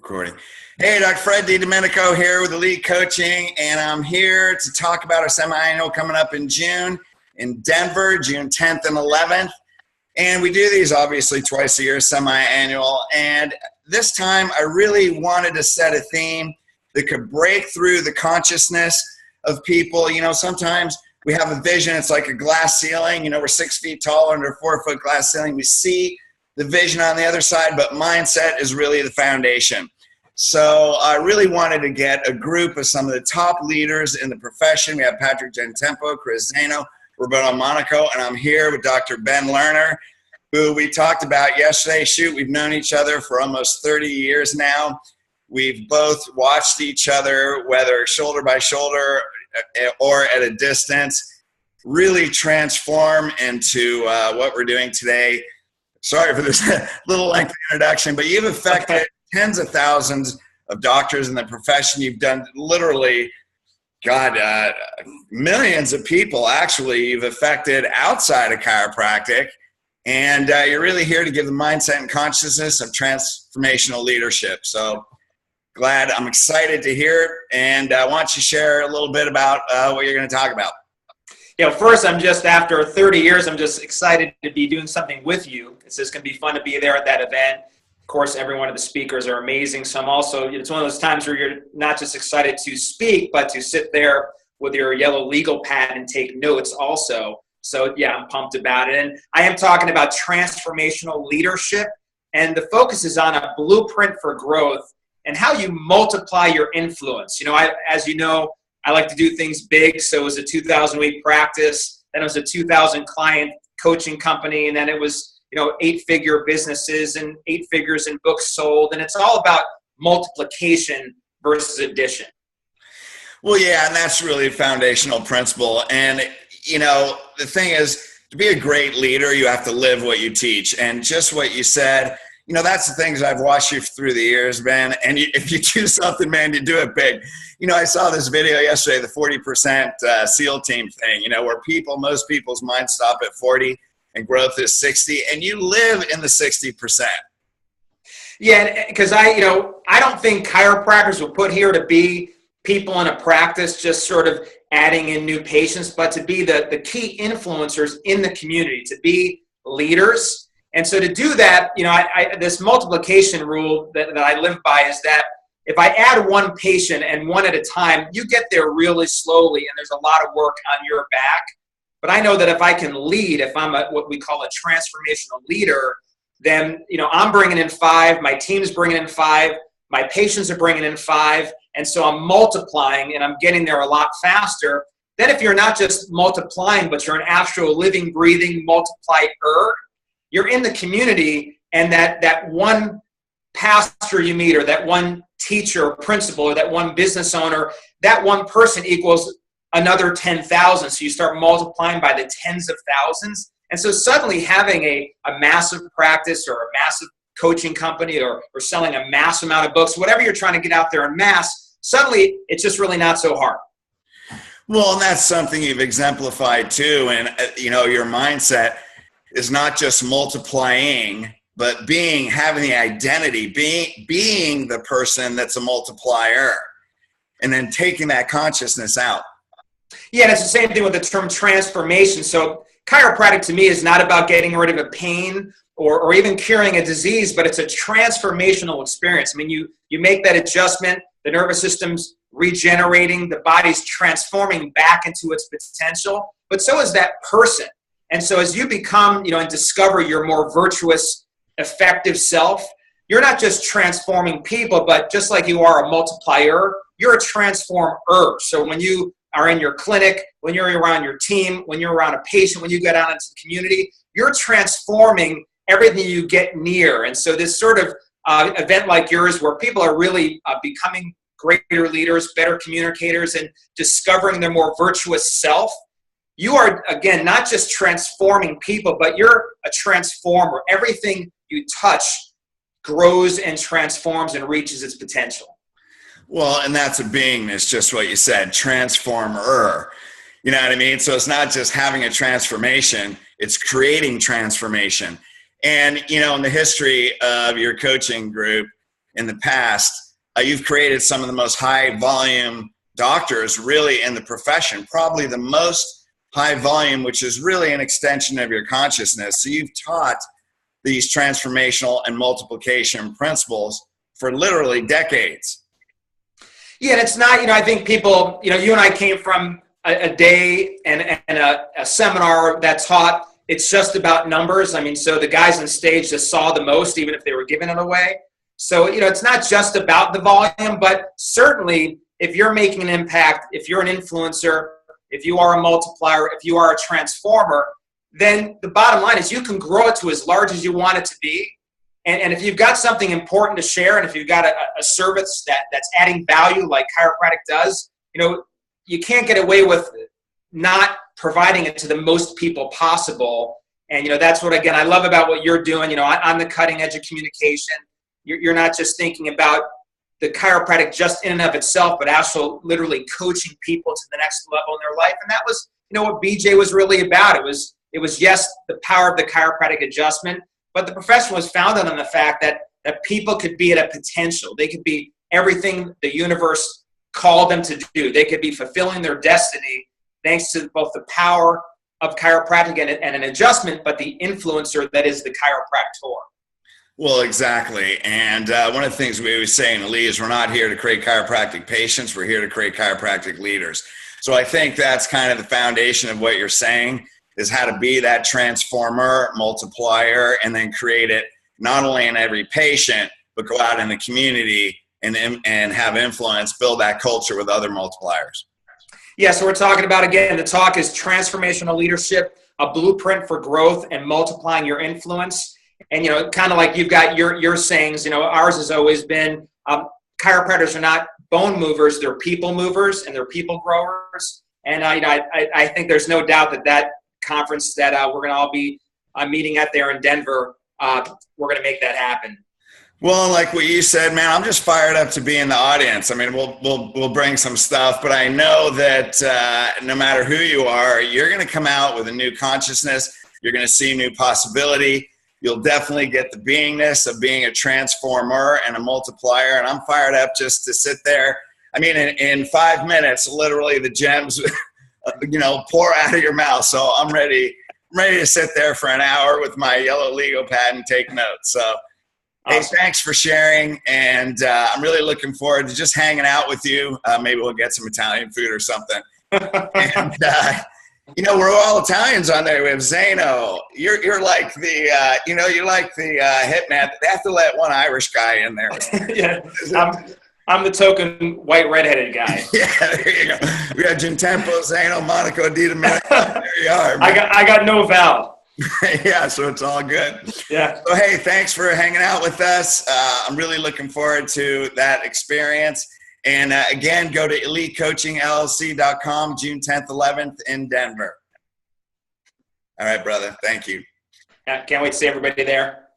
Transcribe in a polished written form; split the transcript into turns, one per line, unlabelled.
Recording. Hey, Dr. Fred DiDomenico here with Elite Coaching, and I'm here to talk about our semi-annual coming up in June in Denver, June 10th and 11th. And we do these obviously twice a year, semi-annual. And this time I really wanted to set a theme that could break through the consciousness of people. You know, sometimes we have a vision, it's like a glass ceiling. You know, we're 6 feet tall under a 4-foot glass ceiling. We see the vision on the other side, but mindset is really the foundation. So I really wanted to get a group of some of the top leaders in the profession. We have Patrick Gentempo, Chris Zano, Roberto Monaco, and I'm here with Dr. Ben Lerner, who we talked about yesterday. Shoot, we've known each other for almost 30 years now. We've both watched each other, whether shoulder by shoulder or at a distance, really transform into what we're doing today. Sorry for this little lengthy introduction, but you've affected tens of thousands of doctors in the profession. You've done literally, millions of people actually you've affected outside of chiropractic. And you're really here to give the mindset and consciousness of transformational leadership. So I'm excited to hear it. And I want you to share a little bit about what you're going to talk about.
You know, first, after 30 years, I'm just excited to be doing something with you. It's just going to be fun to be there at that event. Of course, every one of the speakers are amazing. So it's one of those times where you're not just excited to speak, but to sit there with your yellow legal pad and take notes also. So yeah, I'm pumped about it. And I am talking about transformational leadership. And the focus is on a blueprint for growth and how you multiply your influence. You know, as you know, I like to do things big. So it was a 2,000-week practice. Then it was a 2,000 client coaching company. And then it was, 8-figure businesses and 8 figures in books sold. And it's all about multiplication versus addition.
Well, yeah, and that's really a foundational principle. And, the thing is, to be a great leader, you have to live what you teach. And just what you said, that's the things I've watched you through the years, Ben. And if you do something, man, you do it big. I saw this video yesterday, the 40% SEAL team thing, where most people's minds stop at 40 and growth is 60, and you live in the 60%.
Yeah, because I don't think chiropractors were put here to be people in a practice just sort of adding in new patients, but to be the key influencers in the community, to be leaders. And so to do that, this multiplication rule that I live by is that if I add one patient and one at a time, you get there really slowly and there's a lot of work on your back. But I know that if I can lead, if I'm what we call a transformational leader, then I'm bringing in 5, my team's bringing in 5, my patients are bringing in 5, and so I'm multiplying and I'm getting there a lot faster. Then if you're not just multiplying, but you're an actual living, breathing multiplier, you're in the community, and that one pastor you meet, or that one teacher or principal, or that one business owner, that one person equals another 10,000. So you start multiplying by the tens of thousands. And so suddenly having a massive practice or a massive coaching company or selling a mass amount of books, whatever you're trying to get out there en masse, suddenly it's just really not so hard.
Well, and that's something you've exemplified too. And, your mindset is not just multiplying, but having the identity, being the person that's a multiplier, and then taking that consciousness out.
Yeah, and it's the same thing with the term transformation. So chiropractic to me is not about getting rid of a pain or even curing a disease, but it's a transformational experience. I mean, you make that adjustment, the nervous system's regenerating, the body's transforming back into its potential, but so is that person. And so as you become, and discover your more virtuous, effective self, you're not just transforming people, but just like you are a multiplier, you're a transformer. So when you are in your clinic, when you're around your team, when you're around a patient, when you get out into the community, you're transforming everything you get near. And so this sort of event like yours, where people are really becoming greater leaders, better communicators, and discovering their more virtuous self, you are, again, not just transforming people, but you're a transformer. Everything you touch grows and transforms and reaches its potential.
Well, and that's a beingness, just what you said, transformer. You know what I mean? So it's not just having a transformation, it's creating transformation. And, in the history of your coaching group, in the past, you've created some of the most high volume doctors really in the profession, probably the most high volume, which is really an extension of your consciousness. So you've taught these transformational and multiplication principles for literally decades.
Yeah, and it's not, I think people, you and I came from a day and a seminar that taught it's just about numbers. I mean, so the guys on stage just saw the most, even if they were giving it away. So, it's not just about the volume, but certainly if you're making an impact, if you're an influencer, if you are a multiplier, if you are a transformer, then the bottom line is you can grow it to as large as you want it to be. And if you've got something important to share, and if you've got a service that's adding value like chiropractic does, you can't get away with not providing it to the most people possible. And, that's what, again, I love about what you're doing, on the cutting edge of communication. You're not just thinking about the chiropractic just in and of itself, but also literally coaching people to the next level in their life. And that was, what BJ was really about. It was, yes, the power of the chiropractic adjustment, but the profession was founded on the fact that people could be at a potential. They could be everything the universe called them to do. They could be fulfilling their destiny thanks to both the power of chiropractic and an adjustment, but the influencer that is the chiropractor.
Well, exactly. And one of the things we always say in Elite is we're not here to create chiropractic patients. We're here to create chiropractic leaders. So I think that's kind of the foundation of what you're saying, is how to be that transformer, multiplier, and then create it not only in every patient, but go out in the community and have influence, build that culture with other multipliers.
Yeah, so we're talking about, again, the talk is transformational leadership, a blueprint for growth and multiplying your influence. And, kind of like you've got your sayings, ours has always been chiropractors are not bone movers, they're people movers and they're people growers. And, I think there's no doubt that conference that we're going to all be meeting at there in Denver, we're going to make that happen.
Well, like what you said, man, I'm just fired up to be in the audience. I mean, we'll bring some stuff, but I know that no matter who you are, you're going to come out with a new consciousness. You're going to see new possibility. You'll definitely get the beingness of being a transformer and a multiplier. And I'm fired up just to sit there. I mean, in 5 minutes, literally the gems, pour out of your mouth. So I'm ready to sit there for an hour with my yellow Lego pad and take notes. So, awesome. Hey, thanks for sharing. And I'm really looking forward to just hanging out with you. Maybe we'll get some Italian food or something. And, we're all Italians on there. We have Zeno. You're like the, you're like the hitman. They have to let one Irish guy in there.
Yeah, I'm the token white redheaded guy.
Yeah, there you go. We got Jim Tempo, Zeno, Monaco, Di Domenico. There you are. Man.
I got no vowel.
Yeah, so it's all good.
Yeah.
So hey, thanks for hanging out with us. I'm really looking forward to that experience. And again, go to elitecoachingllc.com, June 10th, 11th in Denver. All right, brother. Thank you.
Can't wait to see everybody there.